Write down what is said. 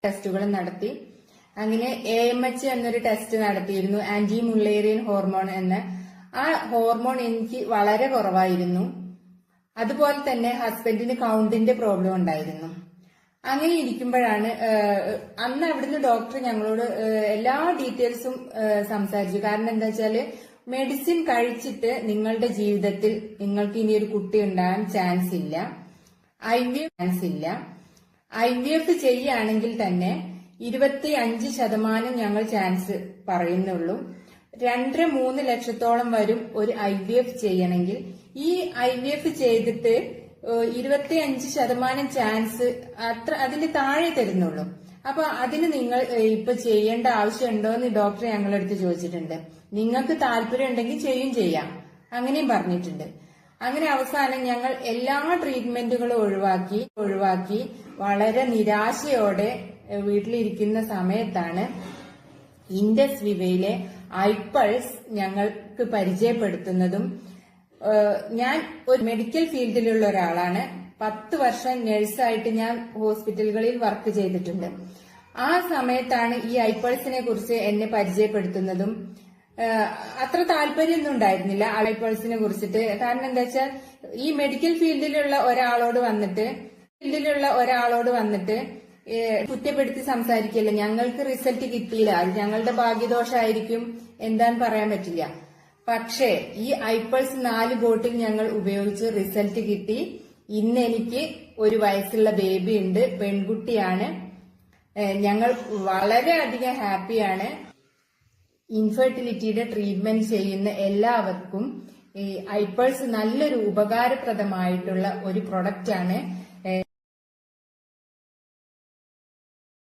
ടെസ്റ്റുകളും നടത്തി. അങ്ങനെ AMH എന്നൊരു ടെസ്റ്റ് നടത്തിയിരുന്നു, ആന്റി മുള്ളേറിയൻ ഹോർമോൺ എന്ന. ആ ഹോർമോൺ എനിക്ക് വളരെ കുറവായിരുന്നു. അതുപോലെ തന്നെ ഹസ്ബൻഡിന് കൗണ്ടിന്റെ പ്രോബ്ലം ഉണ്ടായിരുന്നു. അങ്ങനെ ഇരിക്കുമ്പോഴാണ് അന്ന് അവിടുന്ന് ഡോക്ടർ ഞങ്ങളോട് എല്ലാ ഡീറ്റെയിൽസും സംസാരിച്ചു. കാരണം എന്താ വെച്ചാല് മെഡിസിൻ കഴിച്ചിട്ട് നിങ്ങളുടെ ജീവിതത്തിൽ നിങ്ങൾക്ക് ഇനി ഒരു കുട്ടി ഉണ്ടാകാൻ ചാൻസ് ഇല്ല, IVF ചെയ്യുകയാണെങ്കിൽ തന്നെ 25% ഞങ്ങൾ ചാൻസ് പറയുന്നുള്ളൂ. 2-3 ലക്ഷത്തോളം വരും ഒരു IVF ചെയ്യണമെങ്കിൽ. ഈ IVF ചെയ്തിട്ട് 25% ചാൻസ് അതിന് താഴെ തരുന്നുള്ളൂ. അപ്പൊ അതിന് നിങ്ങൾ ഇപ്പൊ ചെയ്യേണ്ട ആവശ്യമുണ്ടോ എന്ന് ഡോക്ടർ ഞങ്ങളുടെ അടുത്ത് ചോദിച്ചിട്ടുണ്ട്. നിങ്ങൾക്ക് താല്പര്യം ഉണ്ടെങ്കിൽ ചെയ്യാം, അങ്ങനെയും പറഞ്ഞിട്ടുണ്ട്. അങ്ങനെ അവസാനം ഞങ്ങൾ എല്ലാ ട്രീറ്റ്മെന്റുകളും ഒഴിവാക്കി വളരെ നിരാശയോടെ വീട്ടിലിരിക്കുന്ന സമയത്താണ് ഇൻഡസ് വിവയിലെ ഐപൾസ് ഞങ്ങൾക്ക് പരിചയപ്പെടുത്തുന്നതും. ഞാൻ ഒരു മെഡിക്കൽ ഫീൽഡിലുള്ള ഒരാളാണ്. 10 വർഷം നഴ്സായിട്ട് ഞാൻ ഹോസ്പിറ്റലുകളിൽ വർക്ക് ചെയ്തിട്ടുണ്ട്. ആ സമയത്താണ് ഈ ഐപൾസിനെ കുറിച്ച് എന്നെ പരിചയപ്പെടുത്തുന്നതും. അത്ര താല്പര്യമൊന്നും ഉണ്ടായിരുന്നില്ല ഐപൾസിനെ കുറിച്ചിട്ട്. കാരണം എന്താ വെച്ചാൽ ഈ മെഡിക്കൽ ഫീൽഡിലുള്ള ഒരാളോട് വന്നിട്ട് കുറ്റപ്പെടുത്തി സംസാരിക്കില്ല. ഞങ്ങൾക്ക് റിസൾട്ട് കിട്ടിയില്ല, അത് ഞങ്ങളുടെ ഭാഗ്യദോഷമായിരിക്കും, എന്താന്ന് പറയാൻ പറ്റില്ല. പക്ഷേ ഈ ഐപൾസ് 4 ബോട്ടിൽ ഞങ്ങൾ ഉപയോഗിച്ച് റിസൾട്ട് കിട്ടി. ഇന്ന് എനിക്ക് 1 വയസ്സുള്ള ബേബി ഉണ്ട്, പെൺകുട്ടിയാണ്. ഞങ്ങൾ വളരെയധികം ഹാപ്പിയാണ്. ഇൻഫെർട്ടിലിറ്റിയുടെ ട്രീറ്റ്മെന്റ് ചെയ്യുന്ന എല്ലാവർക്കും ഈ ഐപൾസ് നല്ലൊരു ഉപകാരപ്രദമായിട്ടുള്ള ഒരു പ്രൊഡക്റ്റ് ആണ്.